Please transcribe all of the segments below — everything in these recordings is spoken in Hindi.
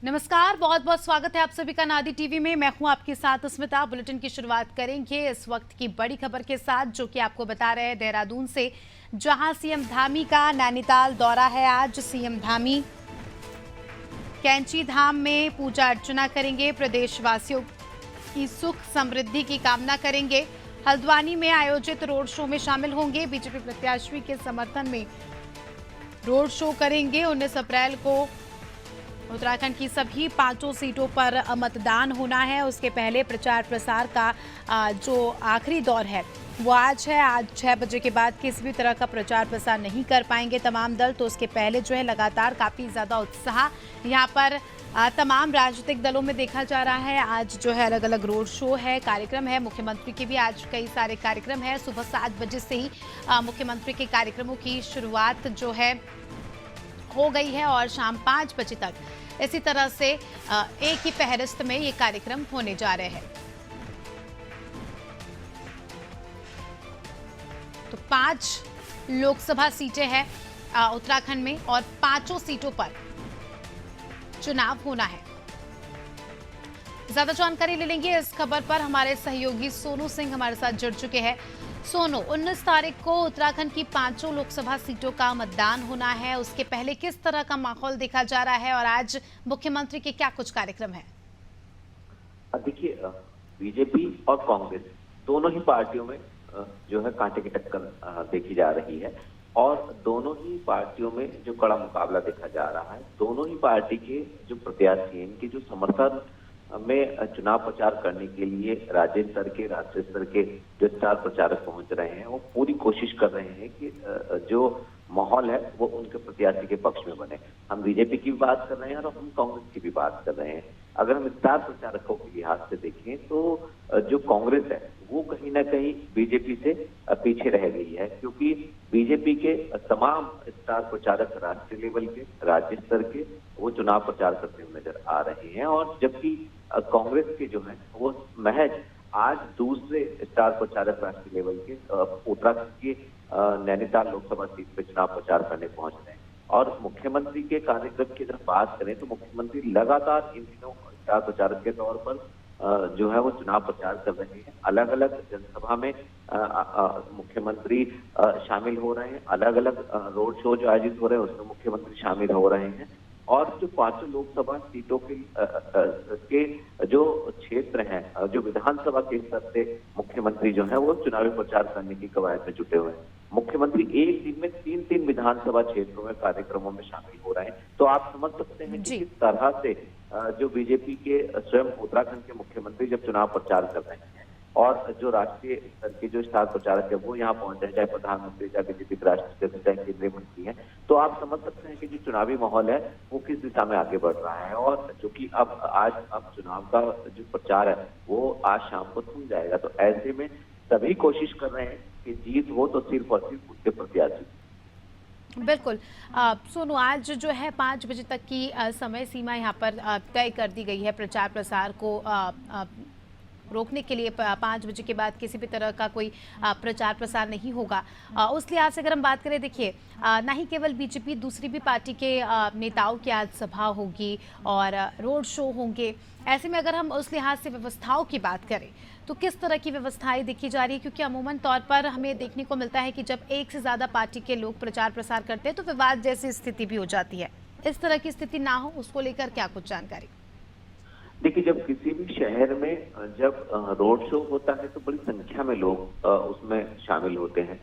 नमस्कार, बहुत बहुत स्वागत है आप सभी का नादी टीवी में। मैं हूं आपके साथ स्मिता। बुलेटिन की शुरुआत करेंगे इस वक्त की बड़ी खबर के साथ, जो कि आपको बता रहे हैं देहरादून से, जहां सीएम धामी का नैनीताल दौरा है। आज सीएम धामी कैंची धाम में पूजा अर्चना करेंगे, प्रदेशवासियों की सुख समृद्धि की कामना करेंगे। हल्द्वानी में आयोजित रोड शो में शामिल होंगे। बीजेपी प्रत्याशी के समर्थन में रोड शो करेंगे। 19 अप्रैल को उत्तराखंड की सभी 5 सीटों पर मतदान होना है। उसके पहले प्रचार प्रसार का जो आखिरी दौर है वो आज है। आज 6 बजे के बाद किसी भी तरह का प्रचार प्रसार नहीं कर पाएंगे तमाम दल। तो उसके पहले जो है लगातार काफ़ी ज़्यादा उत्साह यहाँ पर तमाम राजनीतिक दलों में देखा जा रहा है। आज जो है अलग अलग रोड शो है, कार्यक्रम है। मुख्यमंत्री के भी आज कई सारे कार्यक्रम है। सुबह 7 बजे से ही मुख्यमंत्री के कार्यक्रमों की शुरुआत जो है हो गई है और शाम 5 बजे तक इसी तरह से एक ही फहरिस्त में ये कार्यक्रम होने जा रहे हैं। तो 5 लोकसभा सीटें हैं उत्तराखंड में और 5 सीटों पर चुनाव होना है। ज्यादा जानकारी ले लेंगे इस खबर पर। हमारे सहयोगी सोनू सिंह हमारे साथ जुड़ चुके हैं। सोनू, 19 तारीख को उत्तराखंड की 5 लोकसभा सीटों का मतदान होना है। उसके पहले किस तरह का माहौल देखा जा रहा है और आज मुख्यमंत्री के क्या कुछ कार्यक्रम है? देखिए, बीजेपी और कांग्रेस दोनों ही पार्टियों में जो है कांटे की टक्कर देखी जा रही है और दोनों ही पार्टियों में जो कड़ा मुकाबला देखा जा रहा है। दोनों ही पार्टी के जो प्रत्याशी हैं, इनके जो समर्थन में चुनाव प्रचार करने के लिए राज्य स्तर के, राष्ट्रीय स्तर के जो स्टार प्रचारक पहुंच रहे हैं, वो पूरी कोशिश कर रहे हैं कि जो माहौल है वो उनके प्रत्याशी के पक्ष में बने। हम बीजेपी की भी बात कर रहे हैं और हम कांग्रेस की भी बात कर रहे हैं। अगर हम स्टार प्रचारकों के लिहाज से देखें तो जो कांग्रेस है वो कहीं ना कहीं बीजेपी से पीछे रह गई है, क्योंकि बीजेपी के तमाम स्टार प्रचारक राष्ट्रीय लेवल के, राज्य स्तर के वो चुनाव प्रचार करते हुए नजर आ रहे हैं। और जबकि कांग्रेस के जो है वो महज आज दूसरे स्टार प्रचारक राष्ट्रीय लेवल के उत्तराखंड के नैनीताल लोकसभा सीट पे चुनाव प्रचार करने पहुंच रहे हैं। और मुख्यमंत्री के कार्यक्रम की अगर बात करें तो मुख्यमंत्री लगातार इन दिनों स्टार प्रचारक के तौर पर जो है वो चुनाव प्रचार कर रहे हैं। अलग अलग जनसभा में मुख्यमंत्री शामिल हो रहे हैं। अलग अलग रोड शो जो आयोजित हो रहे हैं उसमें मुख्यमंत्री शामिल हो रहे हैं। और जो 5 लोकसभा सीटों के जो क्षेत्र हैं, जो विधानसभा के स्तर से मुख्यमंत्री जो है वो चुनावी प्रचार करने की कवायद में जुटे हुए हैं। मुख्यमंत्री एक दिन में 3-3 विधानसभा क्षेत्रों में कार्यक्रमों में शामिल हो रहे हैं। तो आप समझ सकते हैं कि किस तरह से जो बीजेपी के स्वयं उत्तराखंड के मुख्यमंत्री जब चुनाव प्रचार कर रहे हैं और जो राष्ट्रीय स्तर के जो स्टार प्रचारक है वो यहाँ पहुंचे हैं, चाहे प्रधानमंत्री, चाहे बीजेपी के राष्ट्रीय अध्यक्ष, चाहे केंद्रीय मंत्री हैं, तो आप समझ सकते हैं कि जो चुनावी माहौल है वो किस दिशा में आगे बढ़ रहा है। और जो कि अब चुनाव का जो प्रचार है वो आज शाम को थम जाएगा। तो ऐसे में सभी कोशिश कर रहे हैं कि जीत हो तो सिर्फ और सिर्फ उसके प्रत्याशी। बिल्कुल। सोनू, आज जो है 5 बजे तक की समय सीमा यहाँ पर तय कर दी गई है प्रचार प्रसार को रोकने के लिए। 5 बजे के बाद किसी भी तरह का कोई प्रचार प्रसार नहीं होगा। उस लिहाज से अगर हम बात करें, देखिए, ना ही केवल बीजेपी, दूसरी भी पार्टी के नेताओं की आज सभा होगी और रोड शो होंगे। ऐसे में अगर हम उस लिहाज से व्यवस्थाओं की बात करें तो किस तरह की व्यवस्थाएं देखी जा रही है? क्योंकि अमूमन तौर पर हमें देखने को मिलता है कि जब एक से ज़्यादा पार्टी के लोग प्रचार प्रसार करते हैं तो विवाद जैसी स्थिति भी हो जाती है। इस तरह की स्थिति ना हो, उसको लेकर क्या कुछ जानकारी? देखिए, जब किसी भी शहर में जब रोड शो होता है तो बड़ी संख्या में लोग उसमें शामिल होते हैं।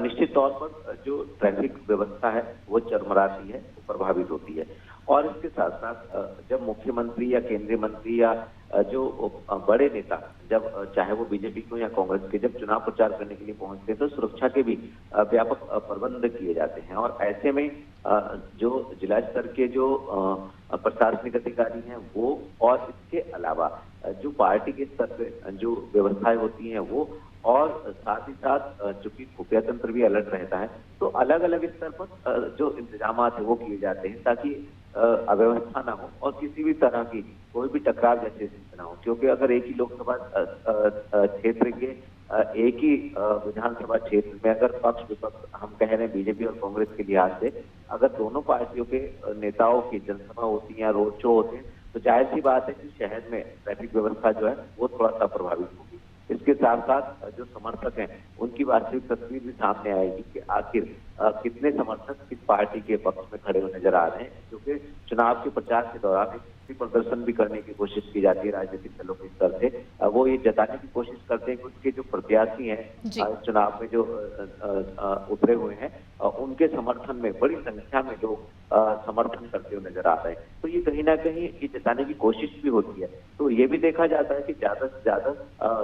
निश्चित तौर पर जो ट्रैफिक व्यवस्था है वो चरमराती है, वो प्रभावित होती है। और इसके साथ साथ जब मुख्यमंत्री या केंद्रीय मंत्री या जो बड़े नेता, जब चाहे वो बीजेपी को या कांग्रेस के, जब चुनाव प्रचार करने के लिए पहुंचते हैं तो सुरक्षा के भी व्यापक प्रबंध किए जाते हैं। और ऐसे में जो जिला स्तर के जो प्रशासनिक अधिकारी हैं वो, और इसके अलावा जो पार्टी के स्तर पे जो व्यवस्थाएं होती हैं वो, और साथ ही साथ चूंकि खुफिया तंत्र भी अलर्ट रहता है, तो अलग अलग स्तर पर जो इंतजाम है वो किए जाते हैं ताकि अव्यवस्था ना हो और किसी भी तरह की कोई भी टकराव जैसी स्थिति ना हो। क्योंकि अगर एक ही लोकसभा क्षेत्र के एक ही विधानसभा क्षेत्र में अगर पक्ष विपक्ष हम कह रहे हैं बीजेपी और कांग्रेस के लिहाज से अगर दोनों पार्टियों के नेताओं की जनसभा होती है या रोड शो होते हैं तो जाहिर सी बात है कि शहर में ट्रैफिक व्यवस्था जो है वो थोड़ा सा प्रभावित होगी। इसके साथ साथ जो समर्थक हैं उनकी वास्तविक तस्वीर भी सामने आएगी कि आखिर कितने समर्थक किस पार्टी के पक्ष में खड़े हुए नजर आ रहे हैं, क्योंकि चुनाव के प्रचार के दौरान एक प्रदर्शन भी करने की कोशिश की जाती है राजनीतिक दलों के स्तर से। वो ये जताने की कोशिश करते हैं कि उनके जो प्रत्याशी हैं चुनाव में जो उतरे हुए हैं उनके समर्थन में बड़ी संख्या में लोग समर्थन करते हुए नजर आ रहे हैं। तो ये कहीं ना कहीं ये जताने की कोशिश भी होती है। तो ये भी देखा जाता है कि ज्यादा से ज्यादा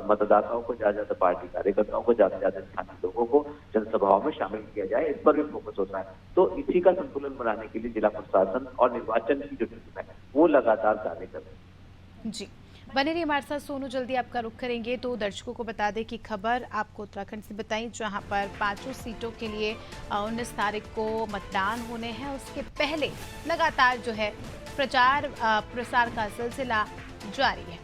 मतदाताओं को, ज्यादा पार्टी कार्यकर्ताओं को, ज्यादा से ज्यादा स्थानीय लोगों को जनसभाओं में शामिल किया जाए, इस पर भी फोकस होता है। तो इसी का संतुलन बनाने के लिए जिला प्रशासन और निर्वाचन की जो टीम है वो लगातार कार्य कर रही है। जी, बने रहिए हमारे साथ। सोनू, जल्दी आपका रुख करेंगे तो दर्शकों को बता दें कि खबर आपको उत्तराखंड से बताई, जहां पर 5 सीटों के लिए 19 तारीख को मतदान होने हैं। उसके पहले लगातार जो है प्रचार प्रसार का सिलसिला जारी है।